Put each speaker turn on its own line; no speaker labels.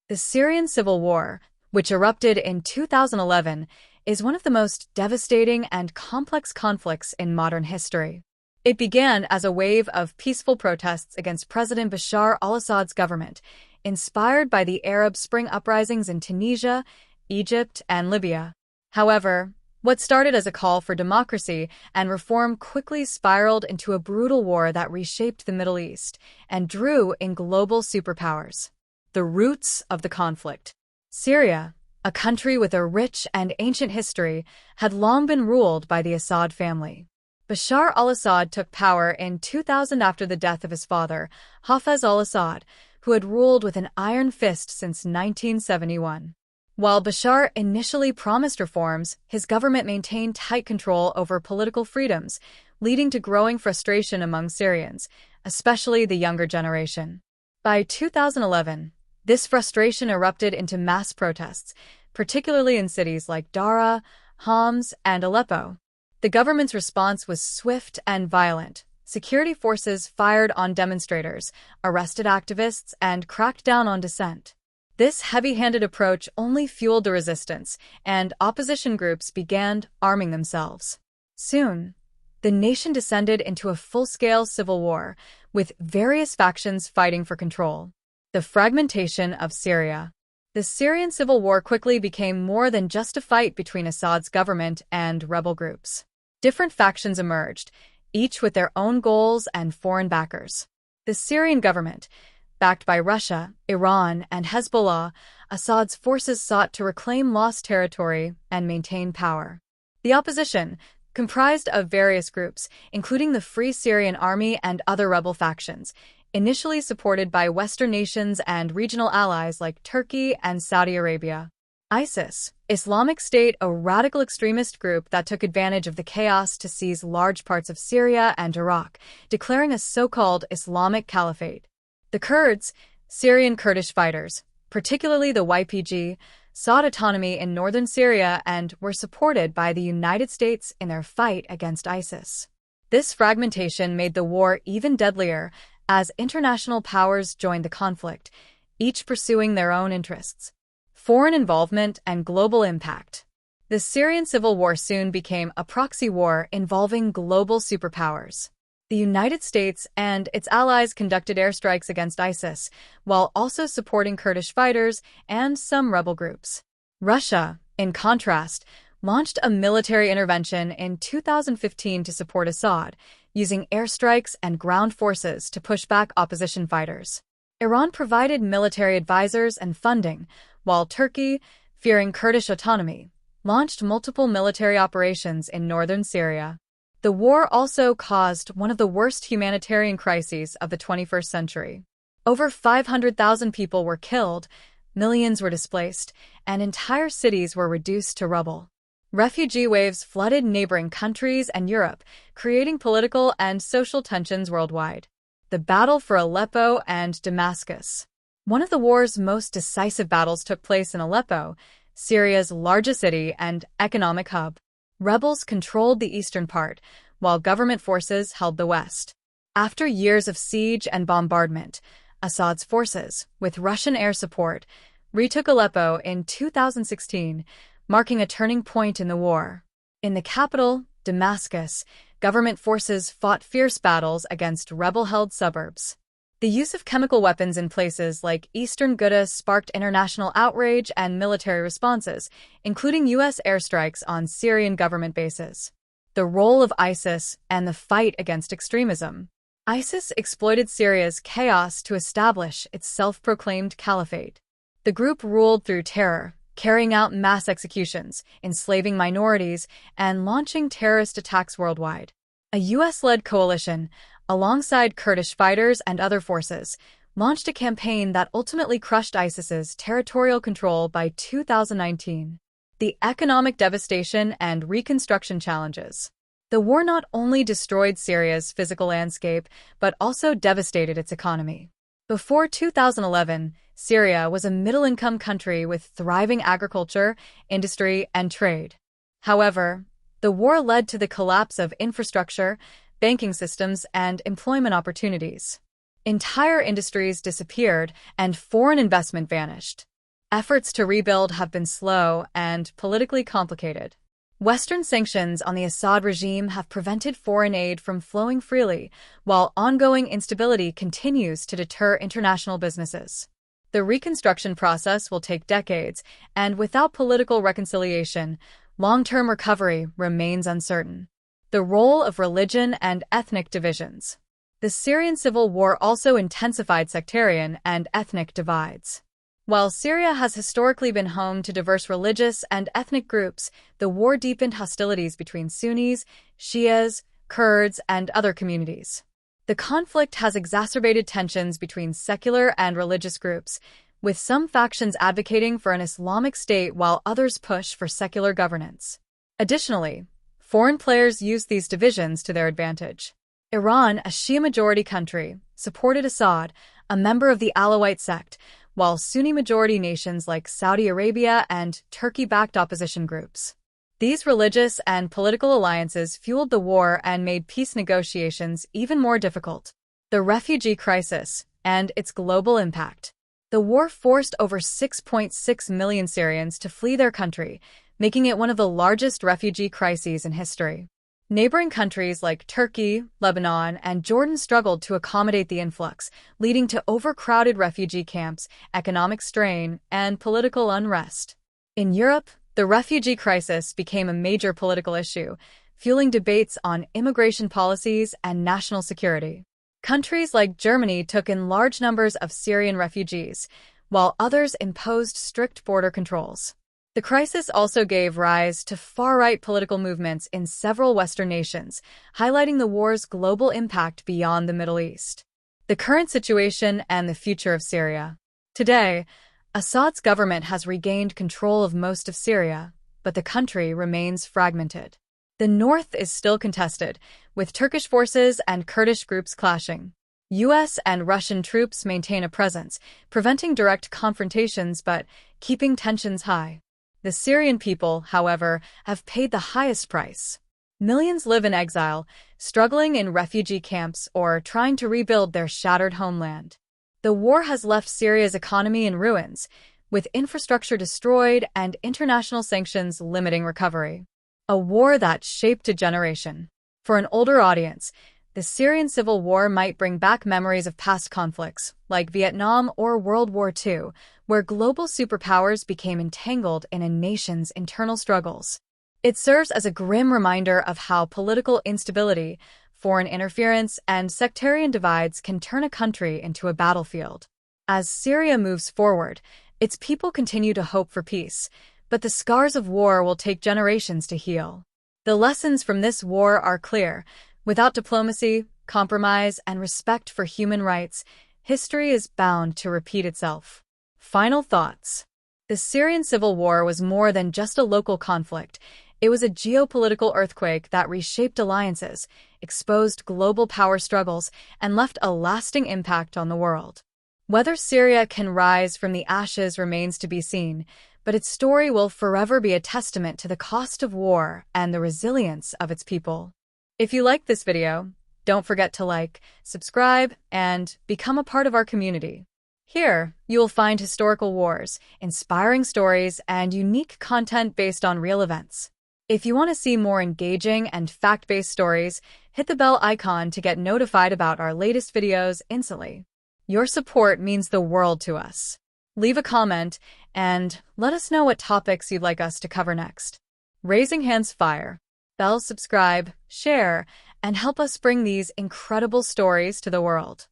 The Syrian Civil War, which erupted in 2011, is one of the most devastating and complex conflicts in modern history. It began as a wave of peaceful protests against President Bashar al-Assad's government, inspired by the Arab Spring uprisings in Tunisia, Egypt, and Libya. However, what started as a call for democracy and reform quickly spiraled into a brutal war that reshaped the Middle East and drew in global superpowers. The roots of the conflict. Syria, a country with a rich and ancient history, had long been ruled by the Assad family. Bashar al-Assad took power in 2000 after the death of his father, Hafez al-Assad, who had ruled with an iron fist since 1971. While Bashar initially promised reforms, his government maintained tight control over political freedoms, leading to growing frustration among Syrians, especially the younger generation. By 2011, this frustration erupted into mass protests, particularly in cities like Daraa, Homs, and Aleppo. The government's response was swift and violent. Security forces fired on demonstrators, arrested activists, and cracked down on dissent. This heavy-handed approach only fueled the resistance, and opposition groups began arming themselves. Soon, the nation descended into a full-scale civil war, with various factions fighting for control. The fragmentation of Syria. The Syrian civil war quickly became more than just a fight between Assad's government and rebel groups. Different factions emerged, each with their own goals and foreign backers. The Syrian government, backed by Russia, Iran, and Hezbollah, Assad's forces sought to reclaim lost territory and maintain power. The opposition, comprised of various groups, including the Free Syrian Army and other rebel factions, initially supported by Western nations and regional allies like Turkey and Saudi Arabia. ISIS, Islamic State, a radical extremist group that took advantage of the chaos to seize large parts of Syria and Iraq, declaring a so-called Islamic Caliphate. The Kurds, Syrian Kurdish fighters, particularly the YPG, sought autonomy in northern Syria and were supported by the United States in their fight against ISIS. This fragmentation made the war even deadlier as international powers joined the conflict, each pursuing their own interests. Foreign involvement and global impact. The Syrian Civil War soon became a proxy war involving global superpowers. The United States and its allies conducted airstrikes against ISIS, while also supporting Kurdish fighters and some rebel groups. Russia, in contrast, launched a military intervention in 2015 to support Assad, using airstrikes and ground forces to push back opposition fighters. Iran provided military advisors and funding, while Turkey, fearing Kurdish autonomy, launched multiple military operations in northern Syria. The war also caused one of the worst humanitarian crises of the 21st century. Over 500,000 people were killed, millions were displaced, and entire cities were reduced to rubble. Refugee waves flooded neighboring countries and Europe, creating political and social tensions worldwide. The battle for Aleppo and Damascus. One of the war's most decisive battles took place in Aleppo, Syria's largest city and economic hub. Rebels controlled the eastern part, while government forces held the west. After years of siege and bombardment, Assad's forces, with Russian air support, retook Aleppo in 2016, marking a turning point in the war. In the capital, Damascus, government forces fought fierce battles against rebel-held suburbs. The use of chemical weapons in places like eastern Ghouta sparked international outrage and military responses, including U.S. airstrikes on Syrian government bases. The role of ISIS and the fight against extremism. ISIS exploited Syria's chaos to establish its self-proclaimed caliphate. The group ruled through terror, carrying out mass executions, enslaving minorities, and launching terrorist attacks worldwide. A U.S.-led coalition, alongside Kurdish fighters and other forces, launched a campaign that ultimately crushed ISIS's territorial control by 2019. The economic devastation and reconstruction challenges. The war not only destroyed Syria's physical landscape, but also devastated its economy. Before 2011, Syria was a middle-income country with thriving agriculture, industry, and trade. However, the war led to the collapse of infrastructure, banking systems, and employment opportunities. Entire industries disappeared, and foreign investment vanished. Efforts to rebuild have been slow and politically complicated. Western sanctions on the Assad regime have prevented foreign aid from flowing freely, while ongoing instability continues to deter international businesses. The reconstruction process will take decades, and without political reconciliation, long-term recovery remains uncertain. The role of religion and ethnic divisions. The Syrian Civil War also intensified sectarian and ethnic divides. While Syria has historically been home to diverse religious and ethnic groups, the war deepened hostilities between Sunnis, Shias, Kurds, and other communities. The conflict has exacerbated tensions between secular and religious groups, with some factions advocating for an Islamic state while others push for secular governance. Additionally, foreign players used these divisions to their advantage. Iran, a Shia-majority country, supported Assad, a member of the Alawite sect, while Sunni-majority nations like Saudi Arabia and Turkey backed opposition groups. These religious and political alliances fueled the war and made peace negotiations even more difficult. The refugee crisis and its global impact. The war forced over 6.6 million Syrians to flee their country, making it one of the largest refugee crises in history. Neighboring countries like Turkey, Lebanon, and Jordan struggled to accommodate the influx, leading to overcrowded refugee camps, economic strain, and political unrest. In Europe, the refugee crisis became a major political issue, fueling debates on immigration policies and national security. Countries like Germany took in large numbers of Syrian refugees, while others imposed strict border controls. The crisis also gave rise to far-right political movements in several Western nations, highlighting the war's global impact beyond the Middle East. The current situation and the future of Syria. Today, Assad's government has regained control of most of Syria, but the country remains fragmented. The north is still contested, with Turkish forces and Kurdish groups clashing. U.S. and Russian troops maintain a presence, preventing direct confrontations but keeping tensions high. The Syrian people, however, have paid the highest price. Millions live in exile, struggling in refugee camps or trying to rebuild their shattered homeland. The war has left Syria's economy in ruins, with infrastructure destroyed and international sanctions limiting recovery. A war that shaped a generation. For an older audience, the Syrian Civil War might bring back memories of past conflicts, like Vietnam or World War II, where global superpowers became entangled in a nation's internal struggles. It serves as a grim reminder of how political instability, foreign interference, and sectarian divides can turn a country into a battlefield. As Syria moves forward, its people continue to hope for peace, but the scars of war will take generations to heal. The lessons from this war are clear. Without diplomacy, compromise, and respect for human rights, history is bound to repeat itself. Final thoughts. The Syrian Civil War was more than just a local conflict. It was a geopolitical earthquake that reshaped alliances, exposed global power struggles, and left a lasting impact on the world. Whether Syria can rise from the ashes remains to be seen, but its story will forever be a testament to the cost of war and the resilience of its people. If you liked this video, don't forget to like, subscribe, and become a part of our community. Here, you will find historical wars, inspiring stories, and unique content based on real events. If you want to see more engaging and fact-based stories, hit the bell icon to get notified about our latest videos instantly. Your support means the world to us. Leave a comment and let us know what topics you'd like us to cover next. Raising hands fire. Bell, subscribe, share, and help us bring these incredible stories to the world.